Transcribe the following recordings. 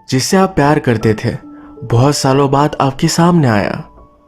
जिससे आप प्यार करते थे बहुत सालों बाद आपके सामने आया।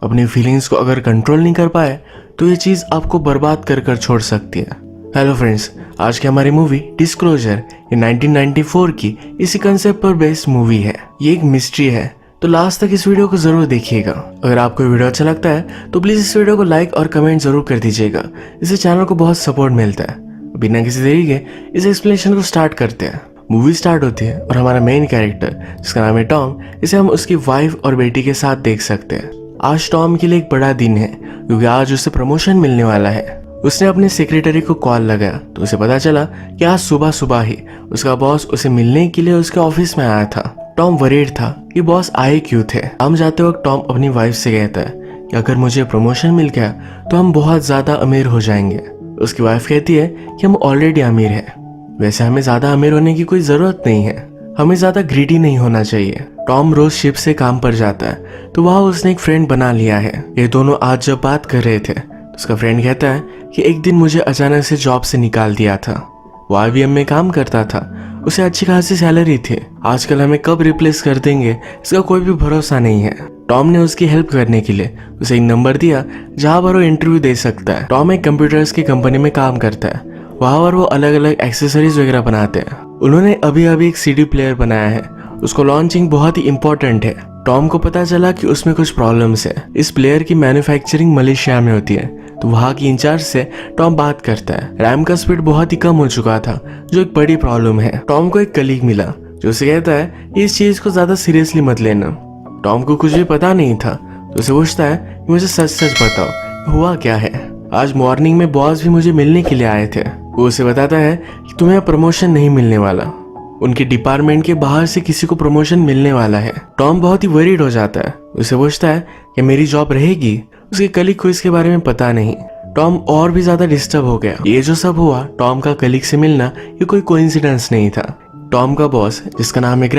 अपनी फीलिंग्स को अगर कंट्रोल नहीं कर पाए तो ये चीज़ आपको बर्बाद कर कर छोड़ सकती है। हेलो फ्रेंड्स, आज की हमारी मूवी डिस्क्लोजर ये 1994 की इसी कंसेप्ट पर बेस्ड मूवी है। ये एक मिस्ट्री है, तो लास्ट तक इस वीडियो को जरूर देखिएगा। अगर आपको वीडियो अच्छा लगता है तो प्लीज इस वीडियो को लाइक और कमेंट जरूर कर दीजिएगा, इससे चैनल को बहुत सपोर्ट मिलता है। बिना किसी देरी के इस एक्सप्लेनेशन को स्टार्ट करते हैं। मूवी स्टार्ट होती है और हमारा मेन कैरेक्टर जिसका नाम है टॉम, इसे हम उसकी वाइफ और बेटी के साथ देख सकते हैं। आज टॉम के लिए एक बड़ा दिन है क्योंकि आज उसे प्रमोशन मिलने वाला है। उसने अपने सेक्रेटरी को कॉल लगाया तो उसे पता चला कि आज सुबह सुबह ही उसका बॉस उसे मिलने के लिए उसके ऑफिस में आया था। टॉम वरीड था कि बॉस आए क्यों थे। काम जाते वक्त टॉम अपनी वाइफ से कहता है कि अगर मुझे प्रमोशन मिल गया तो हम बहुत ज्यादा अमीर हो जाएंगे। उसकी वाइफ कहती है कि हम ऑलरेडी अमीर हैं। वैसे हमें ज्यादा अमीर होने की कोई जरूरत नहीं है, हमें ज्यादा ग्रीडी नहीं होना चाहिए। टॉम रोज शिप से काम पर जाता है तो वहाँ उसने एक फ्रेंड बना लिया है। ये दोनों आज जब बात कर रहे थे तो उसका फ्रेंड कहता है कि एक दिन मुझे अचानक से जॉब से निकाल दिया था। वो IBM में काम करता था, उसे अच्छी खासी सैलरी थी। आजकल हमें कब रिप्लेस कर देंगे इसका कोई भी भरोसा नहीं है। टॉम ने उसकी हेल्प करने के लिए उसे एक नंबर दिया जहाँ पर वो इंटरव्यू दे सकता है। टॉम एक कंप्यूटर्स की कंपनी में काम करता है, वहाँ पर वो अलग अलग एक्सेसरीज वगैरह बनाते हैं। उन्होंने अभी अभी एक CD प्लेयर बनाया है, उसको लॉन्चिंग बहुत ही इम्पोर्टेंट है। टॉम को पता चला कि उसमें कुछ प्रॉब्लम्स है। इस प्लेयर की मैन्युफैक्चरिंग मलेशिया में होती है, तो वहाँ की इंचार्ज से टॉम बात करता है। रैम का स्पीड बहुत ही कम हो चुका था जो एक बड़ी प्रॉब्लम है। टॉम को एक कलीग मिला जो उसे कहता है कि इस चीज को ज्यादा सीरियसली मत लेना। टॉम को कुछ भी पता नहीं था तो उसे पूछता है कि मुझे सच सच बताओ हुआ क्या है। आज मॉर्निंग में बॉस भी मुझे मिलने के लिए आए थे। वो उसे बताता है कि तुम्हें प्रमोशन नहीं मिलने वाला, उनके डिपार्टमेंट के बाहर से किसी को प्रमोशन मिलने वाला है। टॉम बहुत ही वरीड हो जाता है, उसे पूछता है कि मेरी जॉब रहेगी। उसके कलीग को इसके बारे में पता नहीं। टॉम और भी ज्यादा डिस्टर्ब हो गया। ये जो सब हुआ, टॉम का कलीग से मिलना, ये कोई कोइंसिडेंस नहीं था। टॉम का बॉस जिसका नाम है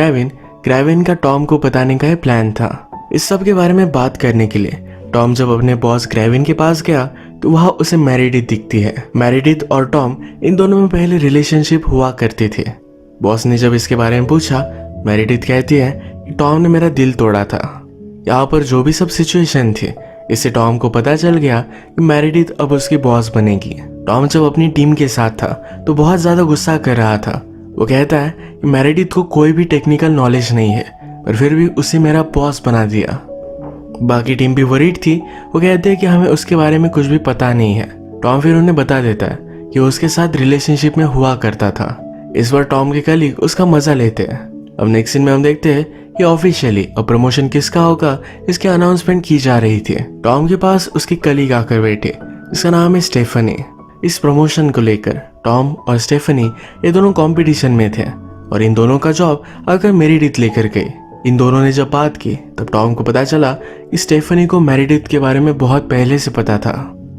ग्रेविन का टॉम को बताने का प्लान था। इस सब के बारे में बात करने के लिए टॉम जब अपने बॉस ग्रेविन के पास गया तो वहाँ उसे मेरेडिथ दिखती है। मेरेडिथ और टॉम इन दोनों में पहले रिलेशनशिप हुआ करते थे। बॉस ने जब इसके बारे में पूछा, मेरेडिथ कहती है कि टॉम ने मेरा दिल तोड़ा था। यहाँ पर जो भी सब सिचुएशन थी, इससे टॉम को पता चल गया कि मेरेडिथ अब उसकी बॉस बनेगी। टॉम जब अपनी टीम के साथ था तो बहुत ज्यादा गुस्सा कर रहा था। वो कहता है कि मेरेडिथ को कोई भी टेक्निकल नॉलेज नहीं है पर फिर भी उसे मेरा बॉस बना दिया। बाकी टीम भी वरीड थी। वो कहते हैं कि हमें उसके बारे में कुछ भी पता नहीं है। टॉम फिर उन्हें बता देता है कि वो उसके साथ रिलेशनशिप में हुआ करता था। इस बार टॉम के कलीग उसका मजा लेते हैं। अब नेक्स्ट सीन में हम देखते हैं कि ऑफिशियली अब प्रमोशन किसका होगा इसकी अनाउंसमेंट की जा रही थी। टॉम के पास उसकी कलीग आकर बैठे जिसका नाम है स्टेफनी। इस प्रमोशन को लेकर टॉम और स्टेफनी ये दोनों कंपटीशन में थे और इन दोनों का जॉब अगर मेरेडिथ लेकर गई। इन दोनों ने जब बात की तब टॉम को पता चला कि स्टेफनी को मेरेडिथ के बारे में बहुत पहले से पता था।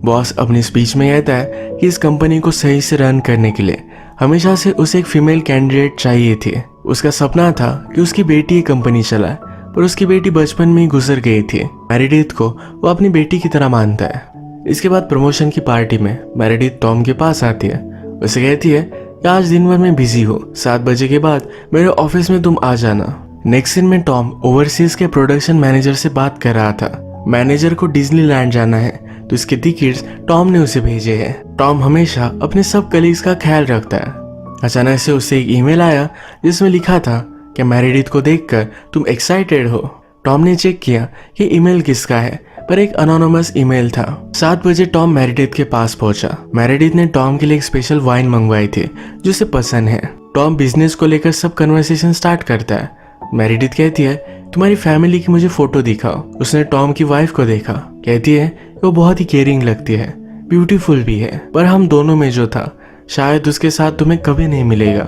बॉस अपनी स्पीच में कहता है कि इस कंपनी को सही से रन करने के लिए हमेशा से उसे एक फीमेल कैंडिडेट चाहिए थी। उसका सपना था कि उसकी बेटी ये कंपनी चलाए, पर उसकी बेटी बचपन में ही गुजर गई थी। मेरेडिथ को वो अपनी बेटी की तरह मानता है। इसके बाद प्रमोशन की पार्टी में मेरेडिथ टॉम के पास आती है। उसे कहती है कि आज दिन भर मैं बिजी हूँ, 7 बजे के बाद मेरे ऑफिस में तुम आ जाना। नेक्स्ट सीन में टॉम ओवरसीज के प्रोडक्शन मैनेजर से बात कर रहा था। मैनेजर को डिज्नीलैंड जाना है तो इसके टिकट्स टॉम ने उसे भेजे हैं। टॉम हमेशा अपने सब कलीग्स का ख्याल रखता है। अचानक से उसे एक ईमेल आया जिसमें लिखा था कि मेरेडिथ को देखकर तुम एक्साइटेड हो। टॉम ने चेक किया कि ईमेल किसका है, पर एक अनोनिमस ईमेल था। 7 बजे टॉम मेरेडिथ के पास पहुंचा। मेरेडिथ ने टॉम के लिए एक स्पेशल वाइन मंगवाई थी जो उसे पसंद है। टॉम बिजनेस को लेकर सब कन्वर्सेशन स्टार्ट करता है। मेरेडिथ कहती है तुम्हारी फैमिली की मुझे फोटो दिखाओ। उसने टॉम की वाइफ को देखा, कहती है वो बहुत ही केयरिंग लगती है, ब्यूटीफुल भी है, पर हम दोनों में जो था शायद उसके साथ तुम्हें कभी नहीं मिलेगा।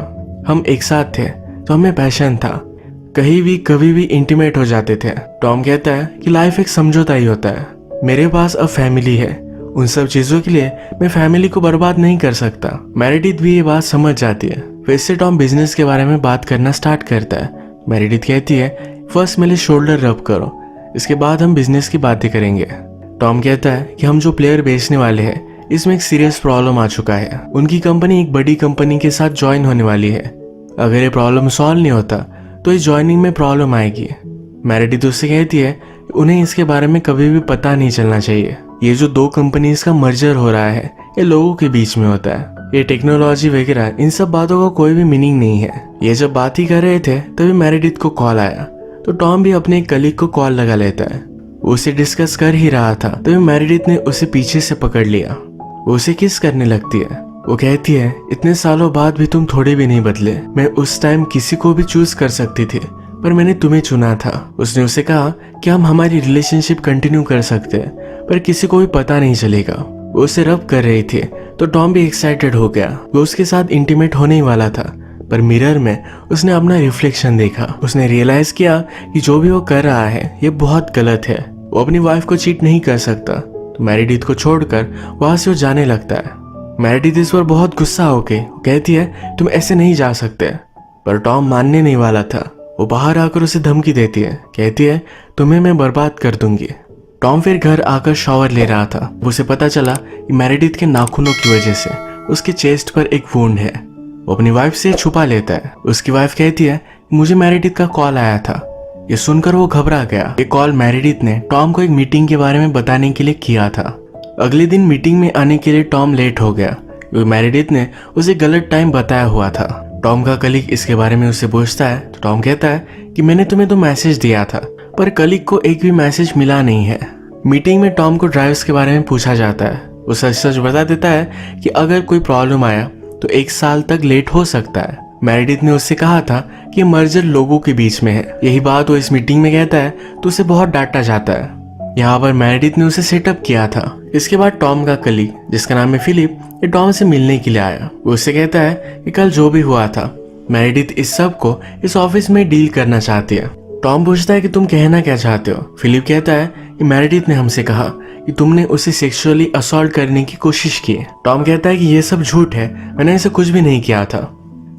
हम एक साथ थे तो हमें पैशन था, कहीं भी कभी भी इंटीमेट हो जाते थे। टॉम कहता है कि लाइफ एक समझौता ही होता है। मेरे पास अब फैमिली है, उन सब चीजों के लिए मैं फैमिली को बर्बाद नहीं कर सकता। मेरेडिथ भी ये बात समझ जाती है। फिर से टॉम बिजनेस के बारे में बात करना स्टार्ट करता है। मेरेडिथ कहती है फर्स्ट मेरे शोल्डर रब करो, इसके बाद हम बिजनेस की बातें करेंगे। टॉम कहता है कि हम जो प्लेयर बेचने वाले हैं इसमें एक सीरियस प्रॉब्लम आ चुका है। उनकी कंपनी एक बड़ी कंपनी के साथ ज्वाइन होने वाली है। अगर ये प्रॉब्लम सॉल्व नहीं होता तो इस ज्वाइनिंग में प्रॉब्लम आएगी। मेरेडिथ उससे कहती है उन्हें इसके बारे में कभी भी पता नहीं चलना चाहिए। ये जो दो कंपनीज का मर्जर हो रहा है ये लोगों के बीच में होता है, ये टेक्नोलॉजी वगैरह इन सब बातों का कोई भी मीनिंग नहीं है। ये जब बात ही कर रहे थे तभी मेरेडिथ को कॉल आया, तो टॉम भी अपने एक कलीग को कॉल लगा लेता है। वो उसे डिस्कस कर ही रहा था तभी मेरेडिथ ने उसे पीछे से पकड़ लिया। वो उसे किस करने लगती है। वो कहती है इतने सालों बाद भी तुम थोड़े भी नहीं बदले। मैं उस टाइम किसी को भी चूज कर सकती थी पर मैंने तुम्हें चुना था। उसने उसे कहा कि हम हमारी रिलेशनशिप कंटिन्यू कर सकते हैं पर किसी को भी पता नहीं चलेगा। वो उसे रब कर रही थी तो टॉम भी एक्साइटेड हो गया। वो उसके साथ इंटीमेट होने ही वाला था पर मिरर में उसने अपना रिफ्लेक्शन देखा। उसने रियलाइज किया कि जो भी वो कर रहा है ये बहुत गलत है। वो अपनी वाइफ को चीट नहीं कर सकता, तो मेरेडिथ को छोड़कर वहां से वो जाने लगता है। मेरेडिथ इस पर बहुत गुस्सा होके कहती है तुम ऐसे नहीं जा सकते, पर टॉम मानने नहीं वाला था। वो बाहर आकर उसे धमकी देती है, कहती है तुम्हें मैं बर्बाद कर दूंगी। टॉम फिर घर आकर शावर ले रहा था। उसे पता चला कि मेरेडिथ के नाखूनों की वजह से उसके चेस्ट पर एक वुंड है। वो अपनी वाइफ से छुपा लेता है। उसकी वाइफ कहती है मुझे मेरेडिथ का कॉल आया था। ये सुनकर वो घबरा गया। ये कॉल मेरेडिथ ने टॉम को एक मीटिंग के बारे में बताने के लिए किया था। अगले दिन मीटिंग में आने के लिए टॉम लेट हो गया क्योंकि मेरेडिथ ने उसे गलत टाइम बताया हुआ था। टॉम का कलीग इसके बारे में उससे पूछता है तो टॉम कहता है कि मैंने तुम्हें तो मैसेज दिया था पर कलीग को एक भी मैसेज मिला नहीं है। मीटिंग में टॉम को ड्राइव्स के बारे में पूछा जाता है। वो सच सच बता देता है कि अगर कोई प्रॉब्लम आया तो 1 साल तक लेट हो सकता है। मेरेडिथ ने उससे कहा था कि मर्जर लोगों के बीच में है। यही बात वो इस मीटिंग में कहता है तो उसे बहुत डांटा जाता है। यहाँ पर मेरेडिथ ने उसे सेटअप किया था। इसके बाद टॉम का कलीग जिसका नाम है फिलिप ये टॉम से मिलने के लिए आया। वो उससे कहता है कि कल जो भी हुआ था मेरेडिथ इस सब को इस ऑफिस में डील करना चाहती है। टॉम पूछता है कि तुम कहना क्या चाहते हो। फिलिप कहता है कि मेरेडिथ ने हमसे कहा कि तुमने उसे सेक्सुअली असॉल्ट करने की कोशिश की। टॉम कहता है कि ये सब झूठ है, मैंने ऐसा कुछ भी नहीं किया था।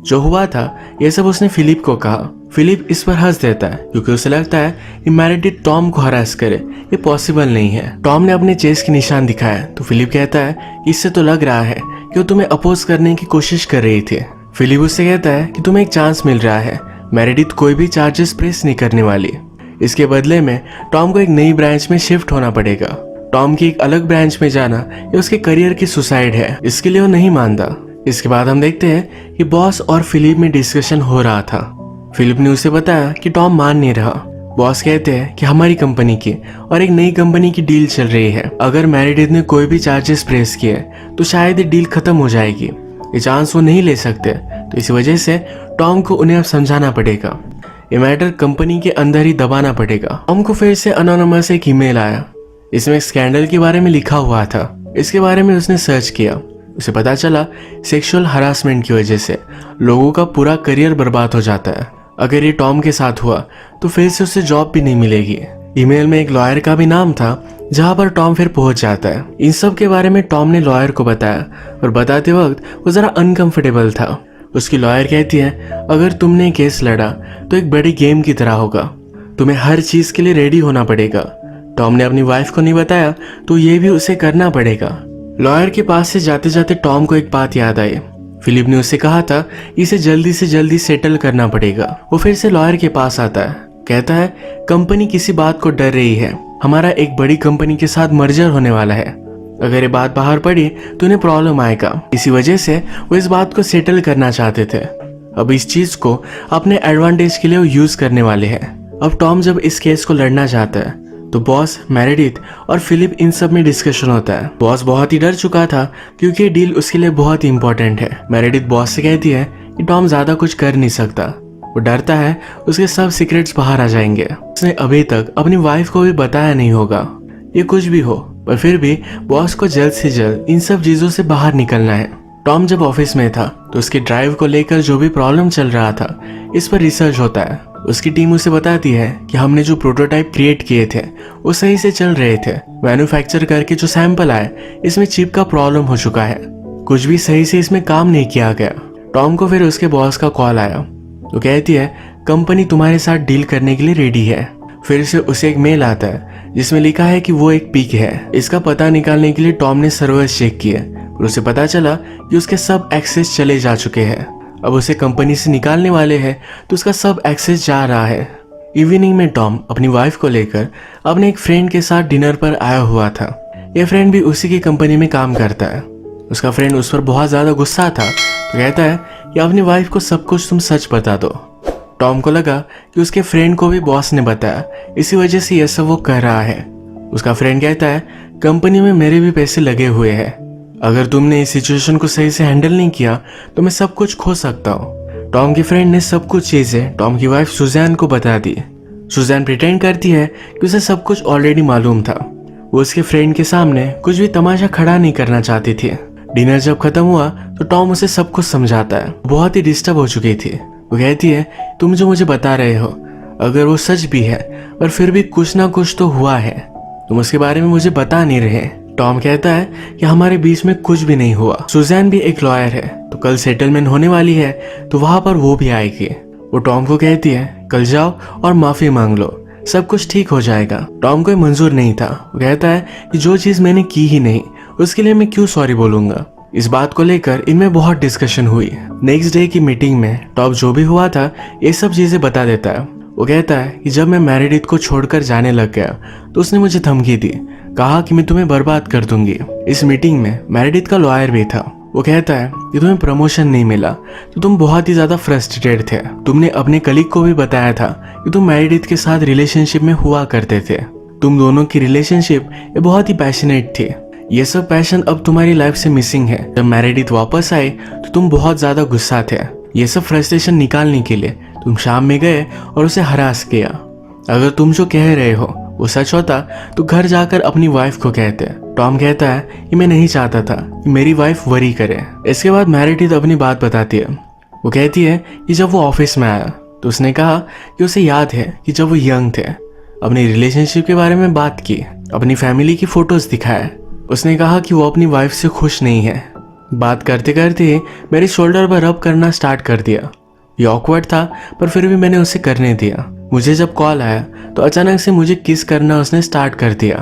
जो हुआ था ये सब उसने फिलिप को कहा। फिलिप इस पर हंस देता है क्योंकि उसे लगता है कि मेरेडिथ टॉम को हरास करे ये पॉसिबल नहीं है। टॉम ने अपने चेस्ट के निशान दिखाया तो फिलिप कहता है कि इससे तो लग रहा है कि वो तुम्हें अपोज करने की कोशिश कर रही थी। फिलिप उससे कहता है कि तुम्हें एक चांस मिल रहा है, मेरेडिथ कोई भी चार्जेस प्रेस नहीं करने वाली। इसके बदले में टॉम को एक नई ब्रांच में शिफ्ट होना पड़ेगा। टॉम की एक अलग ब्रांच में जाना ये उसके करियर की सुसाइड है, इसके लिए वो नहीं मानता। इसके बाद हम देखते हैं कि बॉस और फिलिप में डिस्कशन हो रहा था। फिलिप ने उसे बताया कि टॉम मान नहीं रहा। बॉस कहते हैं कि हमारी कंपनी की और एक नई कंपनी की डील चल रही है। अगर मेरेडिथ ने कोई भी चार्जेस प्रेस किए तो शायद ये डील खत्म हो जाएगी। ये चांस वो नहीं ले सकते, तो इसी वजह से टॉम को उन्हें अब समझाना पड़ेगा। ये मैटर कंपनी के अंदर ही दबाना पड़ेगा। टॉम को फिर से अनोनिमस एक ईमेल आया। इसमें एक स्कैंडल के बारे में लिखा हुआ था। इसके बारे में उसने सर्च किया। उसे पता चला सेक्सुअल हरासमेंट की वजह से लोगों का पूरा करियर बर्बाद हो जाता है। अगर ये टॉम के साथ हुआ तो फिर से उसे जॉब भी नहीं मिलेगी। ईमेल में एक लॉयर का भी नाम था जहां पर टॉम फिर पहुंच जाता है। इन सब के बारे में टॉम ने लॉयर को बताया और बताते वक्त वो जरा अनकंफर्टेबल था। उसकी लॉयर कहती है अगर तुमने केस लड़ा तो एक बड़ी गेम की तरह होगा, तुम्हें हर चीज के लिए रेडी होना पड़ेगा। टॉम ने अपनी वाइफ को नहीं बताया तो ये भी उसे करना पड़ेगा। लॉयर के पास से जाते जाते टॉम को एक बात याद आई। फिलिप ने उससे कहा था इसे जल्दी से जल्दी सेटल करना पड़ेगा। वो फिर से लॉयर के पास आता है, कहता है कंपनी किसी बात को डर रही है, हमारा एक बड़ी कंपनी के साथ मर्जर होने वाला है। अगर ये बात बाहर पड़ी तो उन्हें प्रॉब्लम आएगा। इसी वजह से वो इस बात को सेटल करना चाहते थे। अब इस चीज को अपने एडवांटेज के लिए वो यूज करने वाले हैं। अब टॉम जब इस केस को लड़ना चाहता है तो बॉस, मेरेडिथ और फिलिप इन सब में डिस्कशन होता है। बॉस बहुत ही डर चुका था क्योंकि ये डील उसके लिए बहुत ही इंपॉर्टेंट है। मेरेडिथ बॉस से कहती है कि टॉम ज्यादा कुछ कर नहीं सकता। वो डरता है उसके सब सीक्रेट्स बाहर आ जाएंगे। उसने अभी तक अपनी वाइफ को भी बताया नहीं होगा। ये कुछ भी हो पर फिर भी बॉस को जल्द से जल्द इन सब चीजों से बाहर निकलना है। टॉम जब ऑफिस में था तो उसके ड्राइव को लेकर जो भी प्रॉब्लम चल रहा था इस पर रिसर्च होता है। उसकी टीम उसे बताती है कि हमने जो प्रोटोटाइप क्रिएट किए थे वो सही से चल रहे थे। मैन्युफैक्चर करके जो सैंपल आए इसमें चिप का प्रॉब्लम हो चुका है, कुछ भी सही से इसमें काम नहीं किया गया। टॉम को फिर उसके बॉस का कॉल आया तो कहती है कंपनी तुम्हारे साथ डील करने के लिए रेडी है। फिर से उसे एक मेल आता है जिसमें लिखा है कि वो एक पीक है। इसका पता निकालने के लिए टॉम ने सर्वर्स चेक किए और उसे पता चला कि उसके सब एक्सेस चले जा चुके हैं। अब उसे कंपनी से निकालने वाले हैं तो उसका सब एक्सेस जा रहा है। इवनिंग में टॉम अपनी वाइफ को लेकर अपने एक फ्रेंड के साथ डिनर पर आया हुआ था। यह फ्रेंड भी उसी की कंपनी में काम करता है। उसका फ्रेंड उस पर बहुत ज़्यादा गुस्सा था तो कहता है कि अपनी वाइफ को सब कुछ तुम सच बता दो। टॉम को लगा कि उसके फ्रेंड को भी बॉस ने बताया, इसी वजह से यह सब वो कर रहा है। उसका फ्रेंड कहता है कंपनी में मेरे भी पैसे लगे हुए हैं, अगर तुमने इस सिचुएशन को सही से हैंडल नहीं किया तो मैं सब कुछ खो सकता हूँ। टॉम के फ्रेंड ने सब कुछ चीज़ें टॉम की वाइफ सुजैन को बता दी। सुजैन प्रिटेंड करती है कि उसे सब कुछ ऑलरेडी मालूम था। वो उसके फ्रेंड के सामने कुछ भी तमाशा खड़ा नहीं करना चाहती थी। डिनर जब खत्म हुआ तो टॉम उसे सब कुछ समझाता है। बहुत ही डिस्टर्ब हो चुकी थी। वो कहती है तुम जो मुझे बता रहे हो अगर वो सच भी है पर फिर भी कुछ ना कुछ तो हुआ है, तुम उसके बारे में मुझे बता नहीं रहे। टॉम कहता है कि हमारे बीच में कुछ भी नहीं हुआ। सुजैन भी एक लॉयर है तो कल सेटलमेंट होने वाली है तो वहां पर वो भी आएगी। वो टॉम को कहती है कल जाओ और माफी मांग लो, सब कुछ ठीक हो जाएगा। टॉम को मंजूर नहीं था। वो कहता है कि जो चीज मैंने की ही नहीं उसके लिए मैं क्यों सॉरी बोलूंगा। इस बात को लेकर इनमें बहुत डिस्कशन हुई। नेक्स्ट डे की मीटिंग में टॉम जो भी हुआ था ये सब चीजें बता देता है। वो कहता है कि जब मैं मेरेडिथ को छोड़कर जाने लग गया तो उसने मुझे धमकी दी, कहा कि मैं तुम्हें बर्बाद कर दूंगी। इस मीटिंग में मेरेडिथ का लॉयर भी था। वो कहता है कि तुम्हें प्रमोशन नहीं मिला तो तुम बहुत ही ज्यादा फ्रस्ट्रेटेड थे। तुमने अपने कलीग को भी बताया था कि तुम मेरेडिथ के साथ रिलेशनशिप में हुआ करते थे। तुम दोनों की रिलेशनशिप ये बहुत ही पैशनेट थी। ये सब पैशन अब तुम्हारी लाइफ से मिसिंग है। जब मेरेडिथ वापस आए तो तुम बहुत ज्यादा गुस्सा थे। ये सब फ्रस्ट्रेशन निकालने के लिए तुम शाम में गए और उसे हरास किया। अगर तुम जो कह रहे हो वो सच होता तो घर जाकर अपनी वाइफ को कहते। टॉम कहता है कि मैं नहीं चाहता था कि मेरी वाइफ वरी करे। इसके बाद मेरेडिथ अपनी बात बताती है। वो कहती है कि जब वो ऑफिस में आया तो उसने कहा कि उसे याद है कि जब वो यंग थे अपनी रिलेशनशिप के बारे में बात की, अपनी फैमिली की फोटोज दिखाए। उसने कहा कि वो अपनी वाइफ से खुश नहीं है। बात करते करते ही मेरे शोल्डर पर रब करना स्टार्ट कर दिया। ये ऑकवर्ड था पर फिर भी मैंने उसे करने दिया। मुझे जब कॉल आया तो अचानक से मुझे किस करना उसने स्टार्ट कर दिया।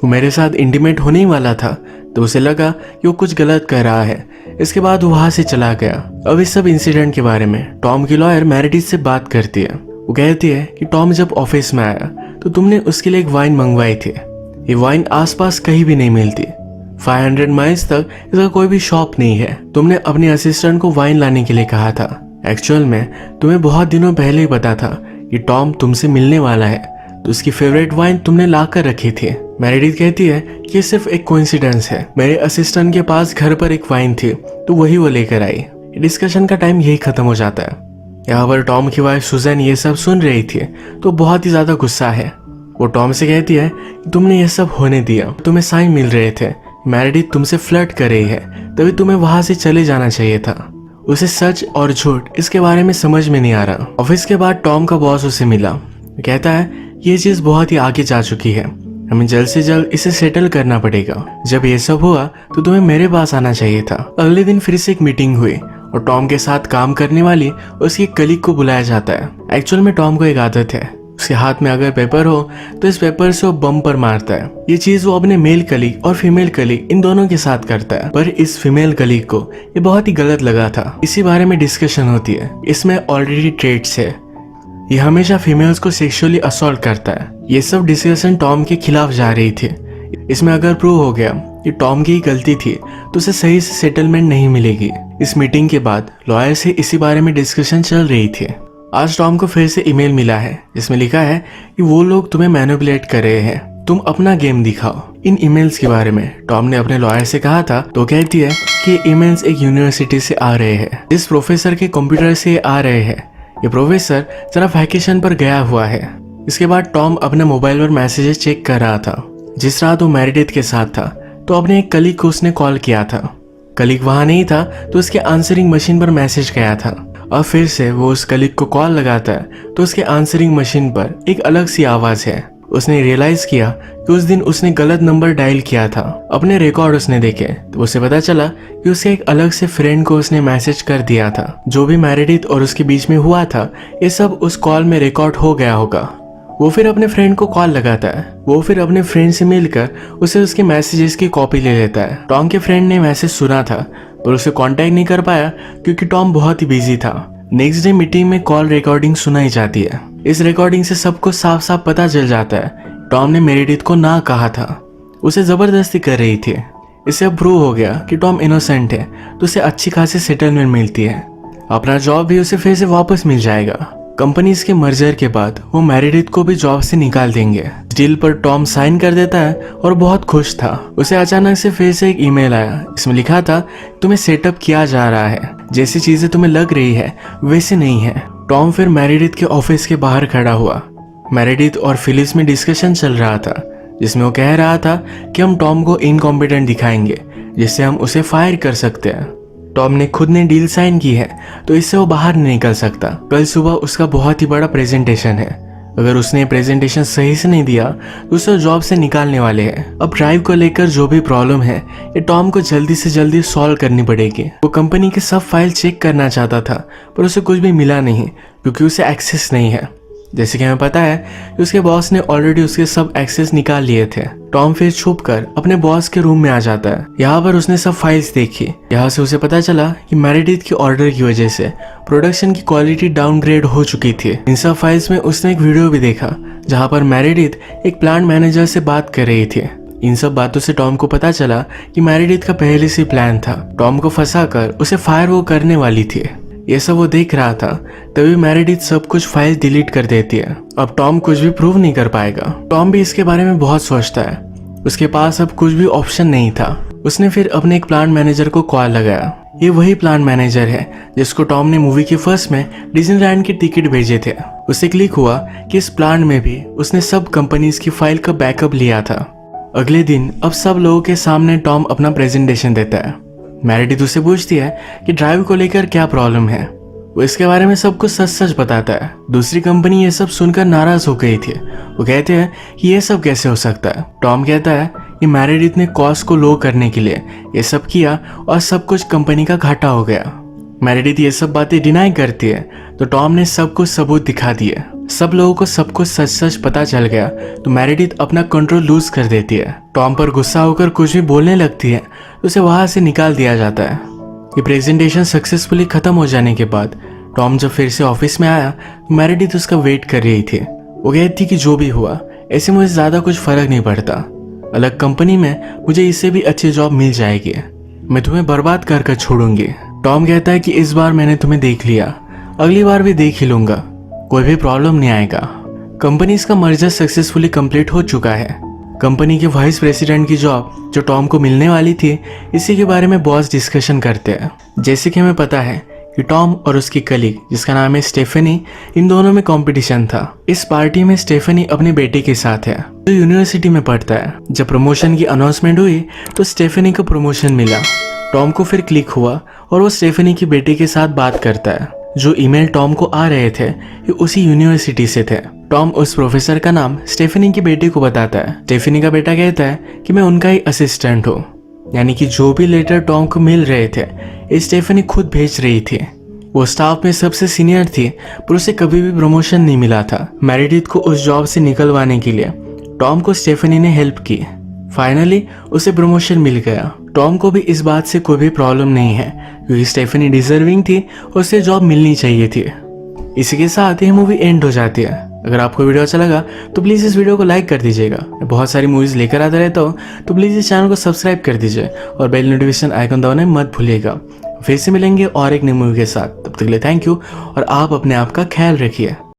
वो मेरे साथ इंटीमेट होने ही वाला था तो उसे लगा कि वो कुछ गलत कर रहा है। इसके बाद वो वहां से चला गया। अब इस सब इंसिडेंट के बारे में टॉम की लॉयर मेरेडिथ से बात करती है। वो कहती है कि टॉम जब ऑफिस में आया तो तुमने उसके लिए एक वाइन मंगवाई थी। ये वाइन आसपास कहीं भी नहीं मिलती। 500 माइल्स तक इसका कोई भी शॉप नहीं है। तुमने अपने असिस्टेंट को वाइन लाने के लिए कहा था। एक्चुअल में तुम्हें बहुत दिनों पहले ही पता था कि टॉम तुमसे मिलने वाला है तो उसकी फेवरेट वाइन तुमने ला कर रखी थी। मेरेडिथ कहती है कि ये सिर्फ एक कोइंसिडेंस है। मेरे असिस्टेंट के पास घर पर एक वाइन थी तो वही वो लेकर आई। डिस्कशन का टाइम यही खत्म हो जाता है। यहाँ पर टॉम की वाइफ सुजैन ये सब सुन रही थी तो बहुत ही ज्यादा गुस्सा है। वो टॉम से कहती है कि तुमने ये सब होने दिया, तुम्हें साइन मिल रहे थे, मेरेडिथ तुमसे फ्लर्ट कर रही है, तभी तुम्हें वहां से चले जाना चाहिए था। उसे सच और झूठ इसके बारे में समझ में नहीं आ रहा। ऑफिस के बाद टॉम का बॉस उसे मिला। कहता है ये चीज बहुत ही आगे जा चुकी है, हमें जल्द से जल्द इसे सेटल करना पड़ेगा। जब ये सब हुआ तो तुम्हें मेरे पास आना चाहिए था। अगले दिन फिर से एक मीटिंग हुई और टॉम के साथ काम करने वाली उसकी कलीग को बुलाया जाता है। एक्चुअल में टॉम को एक आदत है, उसके हाथ में अगर पेपर हो तो इस पेपर से वो बम पर मारता है। ये चीज वो अपने मेल कलीग और फीमेल कलीग इन दोनों के साथ करता है। पर इस फीमेल कलीग को ये बहुत ही गलत लगा था। इसी बारे में डिस्कशन होती है। इसमें ऑलरेडी ट्रेट्स है, ये हमेशा फीमेल्स को सेक्सुअली असॉल्ट करता है। ये सब डिस्कशन टॉम के खिलाफ जा रही थी। इसमें अगर प्रूव हो गया कि टॉम की ही गलती थी तो उसे सही से सेटलमेंट नहीं मिलेगी। इस मीटिंग के बाद लॉयर से इसी बारे में डिस्कशन चल रही थी। आज टॉम को फिर से ईमेल मिला है जिसमें लिखा है कि वो लोग तुम्हें मैनिपुलेट कर रहे हैं, तुम अपना गेम दिखाओ। इन ईमेल्स के बारे में टॉम ने अपने लॉयर से कहा था तो कहती है कि ईमेल्स एक यूनिवर्सिटी से आ रहे हैं, जिस प्रोफेसर के कंप्यूटर से आ रहे हैं। ये प्रोफेसर जरा वैकेशन पर गया हुआ है। इसके बाद टॉम अपने मोबाइल पर मैसेजेस चेक कर रहा था। जिस रात वो मेरेडिथ के साथ था तो अपने एक कलीग को उसने कॉल किया था। कलीग वहां नहीं था तो उसके आंसरिंग मशीन पर मैसेज गया था। और फिर से वो उस कलीग को कॉल लगाता है तो उसके आंसरिंग मशीन पर एक अलग सी आवाज है। उसने रियलाइज किया कि उस दिन उसने गलत नंबर डायल किया था। अपने रिकॉर्ड उसने देखे तो उसे पता चला कि उसके एक अलग से फ्रेंड को उसने मैसेज कर दिया था। जो भी मेरेडिथ और उसके बीच में हुआ था ये सब उस कॉल में रिकॉर्ड हो गया होगा। वो फिर अपने फ्रेंड को कॉल लगाता है। वो फिर अपने फ्रेंड से मिलकर उसे उसके मैसेजेस की कॉपी ले लेता है। टॉम के फ्रेंड ने मैसेज सुना था पर उसे कांटेक्ट नहीं कर पाया क्योंकि टॉम बहुत ही बिजी था। नेक्स्ट डे मीटिंग में कॉल रिकॉर्डिंग सुनाई जाती है। इस रिकॉर्डिंग से सबको साफ साफ पता चल जाता है टॉम ने मेरिडिथ को ना कहा था, उसे जबरदस्ती कर रही थी। इससे अब प्रूव हो गया कि टॉम इनोसेंट है, तो उसे अच्छी खासी सेटलमेंट मिलती है। अपना जॉब भी उसे फिर से वापस मिल जाएगा। कंपनीज के मर्जर के बाद वो मेरिडिथ को भी जॉब से निकाल देंगे। डील पर टॉम साइन कर देता है और बहुत खुश था। उसे अचानक से फिर से एक ईमेल आया। इसमें लिखा था तुम्हें सेटअप किया जा रहा है, जैसी चीजें तुम्हें लग रही है वैसे नहीं है। टॉम फिर मेरिडिथ के ऑफिस के बाहर खड़ा हुआ। मेरिडिथ और फिलिस में डिस्कशन चल रहा था, जिसमें वो कह रहा था कि हम टॉम को इनकॉम्पिटेंट दिखाएंगे, जिससे हम उसे फायर कर सकते हैं। टॉम ने खुद ने डील साइन की है, तो इससे वो बाहर नहीं निकल सकता। कल सुबह उसका बहुत ही बड़ा प्रेजेंटेशन है। अगर उसने प्रेजेंटेशन सही से नहीं दिया तो उसे जॉब से निकालने वाले हैं। अब ड्राइव को लेकर जो भी प्रॉब्लम है ये टॉम को जल्दी से जल्दी सॉल्व करनी पड़ेगी। वो कंपनी के सब फाइल चेक करना चाहता था, पर उसे कुछ भी मिला नहीं क्योंकि उसे एक्सेस नहीं है। जैसे कि हमें पता है कि उसके बॉस ने ऑलरेडी उसके सब एक्सेस निकाल लिए थे। टॉम फिर छुपकर अपने बॉस के रूम में आ जाता है। यहाँ पर उसने सब फाइल्स देखी। यहाँ से उसे पता चला कि मेरिडिथ की ऑर्डर की वजह से प्रोडक्शन की क्वालिटी डाउनग्रेड हो चुकी थी। इन सब फाइल्स में उसने एक वीडियो भी देखा जहाँ पर मेरिडिथ एक प्लांट मैनेजर से बात कर रही थी। इन सब बातों से टॉम को पता चला कि मेरिडिथ का पहले से प्लान था। टॉम को फंसाकर उसे फायर वो करने वाली थी। ये सब वो देख रहा था, तभी मेरिडिथ सब कुछ फाइल डिलीट कर देती है। अब टॉम कुछ भी प्रूव नहीं कर पाएगा। टॉम भी इसके बारे में बहुत सोचता है। उसके पास अब कुछ भी ऑप्शन नहीं था। उसने फिर अपने एक प्लांट मैनेजर को कॉल लगाया। ये वही प्लांट मैनेजर है जिसको टॉम ने मूवी के फर्स्ट में डिज्नीलैंड के टिकट भेजे थे। उसे क्लिक हुआ कि इस प्लांट में भी उसने सब कंपनीज की फाइल का बैकअप लिया था। अगले दिन अब सब लोगों के सामने टॉम अपना प्रेजेंटेशन देता है। मेरिडिथ उससे पूछती है कि ड्राइव को लेकर क्या प्रॉब्लम है। वो इसके बारे में सब कुछ सच सच बताता है। दूसरी कंपनी ये सब सुनकर नाराज हो गई थी। वो कहते हैं कि ये सब कैसे हो सकता है। टॉम कहता है कि मेरिडिथ ने कॉस्ट को लो करने के लिए ये सब किया और सब कुछ कंपनी का घाटा हो गया। मेरिडिथ ये सब बातें डिनाई करती है, तो टॉम ने सब कुछ सबूत दिखा दिए। सब लोगों को सब कुछ सच सच पता चल गया, तो मेरिडिथ अपना कंट्रोल लूज कर देती है। टॉम पर गुस्सा होकर कुछ भी बोलने लगती है, तो उसे वहां से निकाल दिया जाता है। ये प्रेजेंटेशन सक्सेसफुली खत्म हो जाने के बाद टॉम जब फिर से ऑफिस में आया, तो मेरिडिथ उसका वेट कर रही थी। वो कहती कि जो भी हुआ ऐसे मुझे ज्यादा कुछ फर्क नहीं पड़ता। अलग कंपनी में मुझे इससे भी अच्छी जॉब मिल जाएगी। मैं तुम्हें बर्बाद कर कर छोड़ूंगी। टॉम कहता है कि इस बार मैंने तुम्हें देख लिया, अगली बार भी देख ही लूंगा, कोई भी प्रॉब्लम नहीं आएगा। कंपनीज का मर्जर सक्सेसफुली कंप्लीट हो चुका है। कंपनी के वाइस प्रेसिडेंट की जॉब जो टॉम को मिलने वाली थी, इसी के बारे में बॉस डिस्कशन करते हैं। जैसे कि हमें पता है कि टॉम और उसकी कलीग जिसका नाम है स्टेफनी, इन दोनों में कंपटीशन था। इस पार्टी में स्टेफनी अपने बेटे के साथ है जो यूनिवर्सिटी में पढ़ता है। जब प्रमोशन की अनाउंसमेंट हुई तो स्टेफनी को प्रमोशन मिला। टॉम को फिर क्लिक हुआ और वो स्टेफनी की बेटे के साथ बात करता है। जो ईमेल टॉम को आ रहे थे ये उसी यूनिवर्सिटी से थे। टॉम उस प्रोफेसर का नाम स्टेफनी के बेटे को बताता है। स्टेफनी का बेटा कहता है कि मैं उनका ही असिस्टेंट हूँ, यानी कि जो भी लेटर टॉम को मिल रहे थे ये स्टेफनी खुद भेज रही थी। वो स्टाफ में सबसे सीनियर थी, पर उसे कभी भी प्रमोशन नहीं मिला था। मेरिडिथ को उस जॉब से निकलवाने के लिए टॉम को स्टेफनी ने हेल्प की। फाइनली उसे प्रमोशन मिल गया। टॉम को भी इस बात से कोई भी प्रॉब्लम नहीं है क्योंकि स्टेफनी डिजर्विंग थी और उसे जॉब मिलनी चाहिए थी। इसी के साथ ये मूवी एंड हो जाती है। अगर आपको वीडियो अच्छा लगा तो प्लीज़ इस वीडियो को लाइक कर दीजिएगा। मैं बहुत सारी मूवीज़ लेकर आता रहता हूँ, तो प्लीज़ इस चैनल को सब्सक्राइब कर दीजिए और बेल नोटिफिकेशन आइकन दबाना मत भूलिएगा। फिर से मिलेंगे और एक नई मूवी के साथ। तब तक के लिए थैंक यू और आप अपने आप का ख्याल रखिए।